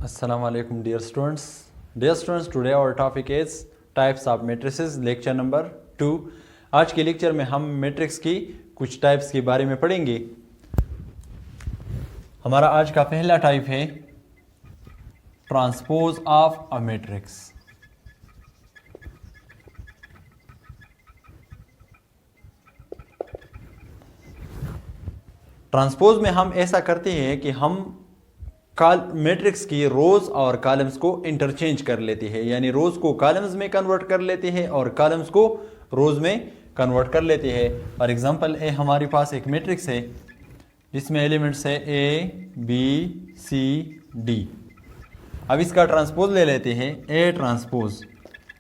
Assalamu alaikum dear students. Dear students, today our topic is types of matrices, lecture number 2. आज के lecture में हम matrix की कुछ टाइप्स के बारे में पढ़ेंगे। हमारा आज का पहला टाइप है transpose of a matrix. Transpose में हम ऐसा करते हैं कि हम मैट्रिक्स की रोज और कॉलम्स को इंटरचेंज कर लेते हैं, यानी रोज को कॉलम्स में कन्वर्ट कर लेते हैं और कॉलम्स को रोज में कन्वर्ट कर लेते हैं। फॉर एग्जांपल ए हमारे पास एक मैट्रिक्स है जिसमें एलिमेंट्स है ए बी सी डी। अब इसका ट्रांसपोज ले लेते हैं a transpose.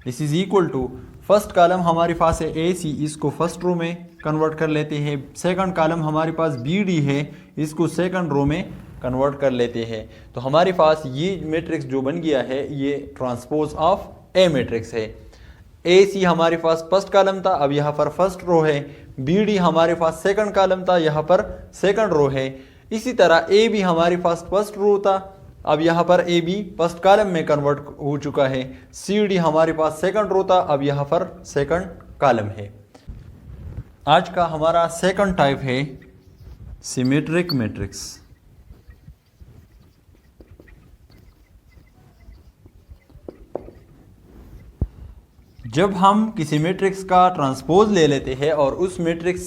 This is equal to first column हमारे पास है ए सी, इसको फर्स्ट रो में कन्वर्ट कर लेते हैं। सेकंड कॉलम हमारे पास बी डी है, इसको सेकंड रो में कन्वर्ट कर लेते हैं। तो हमारे पास ये मैट्रिक्स जो बन गया है ये ट्रांसपोज ऑफ ए मैट्रिक्स है। ए सी हमारे पास फर्स्ट कॉलम था, अब यहाँ पर फर्स्ट रो है। बी डी हमारे पास सेकंड कॉलम था, यहाँ पर सेकंड रो है। इसी तरह ए बी हमारे पास फर्स्ट रो था, अब यहाँ पर ए बी फर्स्ट कॉलम में कन्वर्ट हो चुका है। सी डी हमारे पास सेकंड रो था, अब यहाँ पर सेकंड कॉलम है। आज का हमारा सेकंड टाइप है सिमेट्रिक मैट्रिक्स। जब हम किसी मैट्रिक्स का ट्रांसपोज ले लेते हैं और उस मैट्रिक्स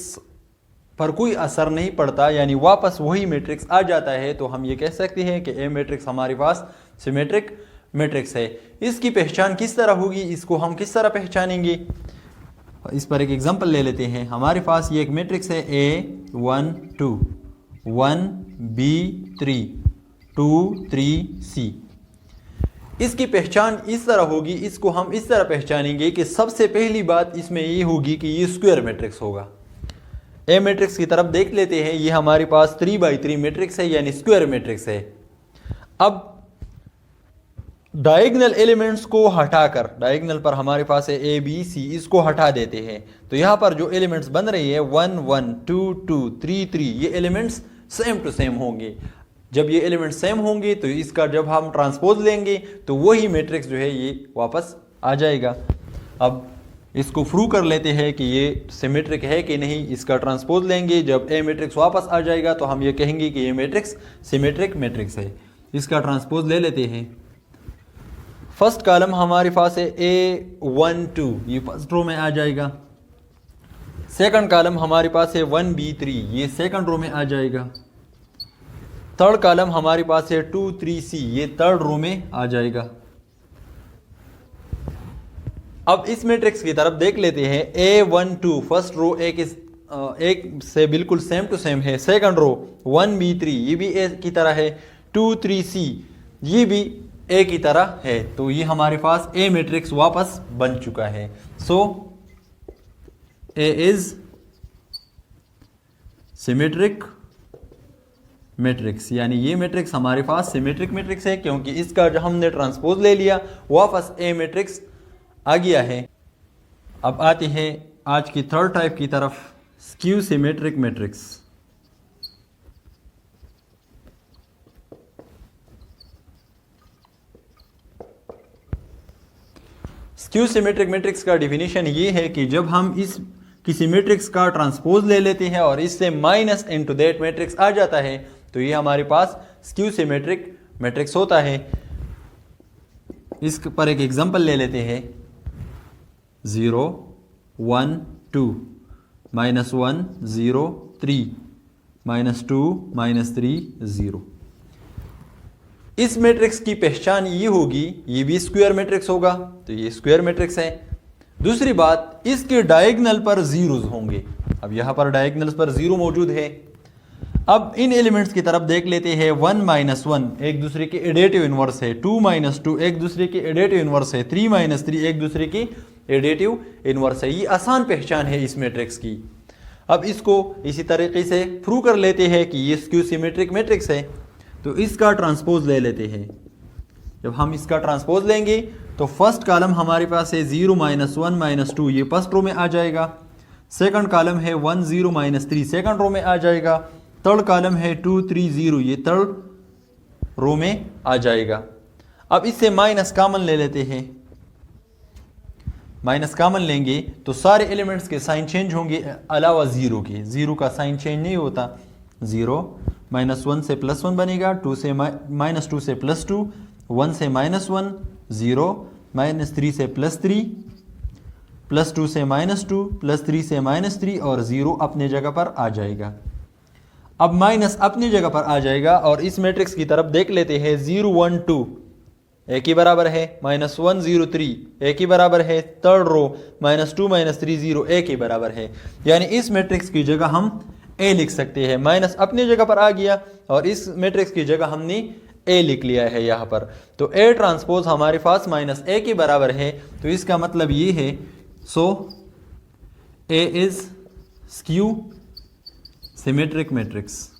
पर कोई असर नहीं पड़ता, यानी वापस वही मैट्रिक्स आ जाता है, तो हम ये कह सकते हैं कि ए मैट्रिक्स हमारे पास सिमेट्रिक मैट्रिक्स है। इसकी पहचान किस तरह होगी, इसको हम किस तरह पहचानेंगे, इस पर एक एग्जांपल ले लेते हैं। हमारे पास ये एक मैट्रिक्स है ए 1 2 1 बी 3 2 3 सी। इसकी पहचान इस तरह होगी, इसको हम इस तरह पहचानेंगे कि सबसे पहली बात इसमें ये होगी कि ये स्क्वायर मैट्रिक्स होगा। ए मैट्रिक्स की तरफ देख लेते हैं, ये हमारे पास 3x3 मैट्रिक्स है, यानी स्क्वायर मैट्रिक्स है। अब डायगोनल एलिमेंट्स को हटाकर, डायगोनल पर हमारे पास है ए बी सी, इसको हटा देते हैं, तो यहाँ पर जो एलिमेंट्स बन रही है 1 1 2 2 3 3, ये एलिमेंट्स सेम टू सेम होंगे। जब ये एलिमेंट सेम होंगे तो इसका जब हम ट्रांसपोज लेंगे तो वही मैट्रिक्स जो है ये वापस आ जाएगा। अब इसको प्रूव कर लेते हैं कि ये सिमेट्रिक है कि नहीं। इसका ट्रांसपोज लेंगे, जब ए मैट्रिक्स वापस आ जाएगा तो हम ये कहेंगे कि ये मैट्रिक्स सिमेट्रिक मैट्रिक्स है। इसका ट्रांसपोज ले लेते हैं। फर्स्ट कॉलम हमारे पास है ए 1 2, ये फर्स्ट रो में आ जाएगा। सेकंड कॉलम हमारे पास है 1 बी 3, ये सेकंड रो में आ जाएगा। थर्ड कॉलम हमारे पास है 2 3 सी, ये थर्ड रो में आ जाएगा। अब इस मैट्रिक्स की तरफ देख लेते हैं। ए 1 2 फर्स्ट रो एक से बिल्कुल सेम टू सेम है। सेकंड रो 1 बी 3, ये भी ए की तरह है। 2 3 सी, ये भी ए की तरह है। तो ये हमारे पास ए मैट्रिक्स वापस बन चुका है। सो ए इज सिमेट्रिक मैट्रिक्स, यानी ये मैट्रिक्स हमारे पास सिमेट्रिक मैट्रिक्स है क्योंकि इसका जो हमने ट्रांसपोज ले लिया वापस ए मैट्रिक्स आ गया है। अब आते हैं आज की थर्ड टाइप की तरफ, skew symmetric matrix. Skew symmetric matrix का डिफिनीशन ये है कि जब हम इस किसी मैट्रिक्स का ट्रांसपोज ले लेते हैं और इससे माइनस इनटू दैट मैट्रिक्स आ जाता है तो ये हमारे पास स्क्यू सिमेट्रिक मैट्रिक्स होता है। इस पर एक एग्जांपल ले लेते हैं। 0 1 2 -1 0 3 -2 -3 0। इस मैट्रिक्स की पहचान ये होगी, ये भी स्क्वायर मैट्रिक्स होगा, तो ये स्क्वायर मैट्रिक्स है। दूसरी बात, इसके डायगोनल पर जीरोस होंगे। अब यहाँ पर डायगोनल्स पर जीरो मौजूद है। अब इन एलिमेंट्स की तरफ देख लेते हैं। 1 -1 एक दूसरे के एडेटिव इनवर्स है। 2 -2 एक दूसरे के एडेटिव इनवर्स है। 3 -3 एक दूसरे की एडेटिव इनवर्स है। ये आसान पहचान है इस मैट्रिक्स की। अब इसको इसी तरीके से प्रूव कर लेते हैं कि ये स्क्यू सिमेट्रिक मैट्रिक्स है। तो इसका ट्रांसपोज ले लेते हैं। जब हम इसका ट्रांसपोज लेंगे तो फर्स्ट कॉलम हमारे पास है 0 -1 -2, ये फर्स्ट रो में आ जाएगा। सेकंड कॉलम है 1 0 -3, सेकंड रो में आ जाएगा। थर्ड कॉलम है 2 3 0, ये थर्ड रो में आ जाएगा। अब इससे माइनस कॉमन ले लेते हैं, माइनस कॉमन लेंगे तो सारे एलिमेंट्स के साइन चेंज होंगे अलावा जीरो के, जीरो का साइन चेंज नहीं होता। जीरो -1 से +1 बनेगा, 2 से -2 से +2, 1 से -1, 0, -3 से +3, +2 से -2, +3 से -3 और 0 अपने जगह पर आ जाएगा। अब माइनस अपनी जगह पर आ जाएगा और इस मैट्रिक्स की तरफ देख लेते हैं। 0 1 2 एक ही बराबर है, -1 0 3 एक ही बराबर है, थर्ड रो -2 -3 0 एक ही बराबर है। यानी इस मैट्रिक्स की जगह हम ए लिख सकते हैं। माइनस अपनी जगह पर आ गया और इस मैट्रिक्स की जगह हमने ए लिख लिया है यहाँ पर। तो ए ट्रांसपोज हमारे पास -a के बराबर है। तो इसका मतलब ये है, सो ए इज स्क्यू सिमेट्रिक मैट्रिक्स।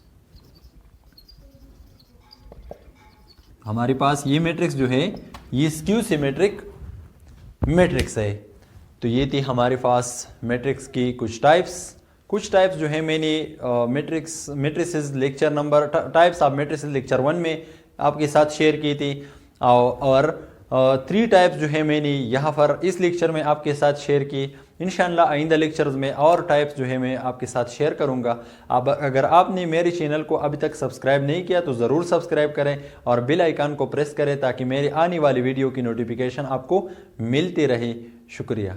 हमारे पास ये मैट्रिक्स जो है ये स्क्यू सिमेट्रिक मैट्रिक्स है। तो ये थी हमारे पास मैट्रिक्स की कुछ टाइप्स जो है मैंने matrices lecture number types of matrices lecture 1 में आपके साथ शेयर की थी और 3 टाइप्स जो है मैंने यहाँ पर इस लेक्चर में आपके साथ शेयर की। इंशाअल्लाह आइंदा लेक्चर्स में और टाइप्स जो है मैं आपके साथ शेयर करूँगा। अब अगर आपने मेरे चैनल को अभी तक सब्सक्राइब नहीं किया तो ज़रूर सब्सक्राइब करें और बेल आइकन को प्रेस करें ताकि मेरी आने वाली वीडियो की नोटिफिकेशन आपको मिलती रहे। शुक्रिया।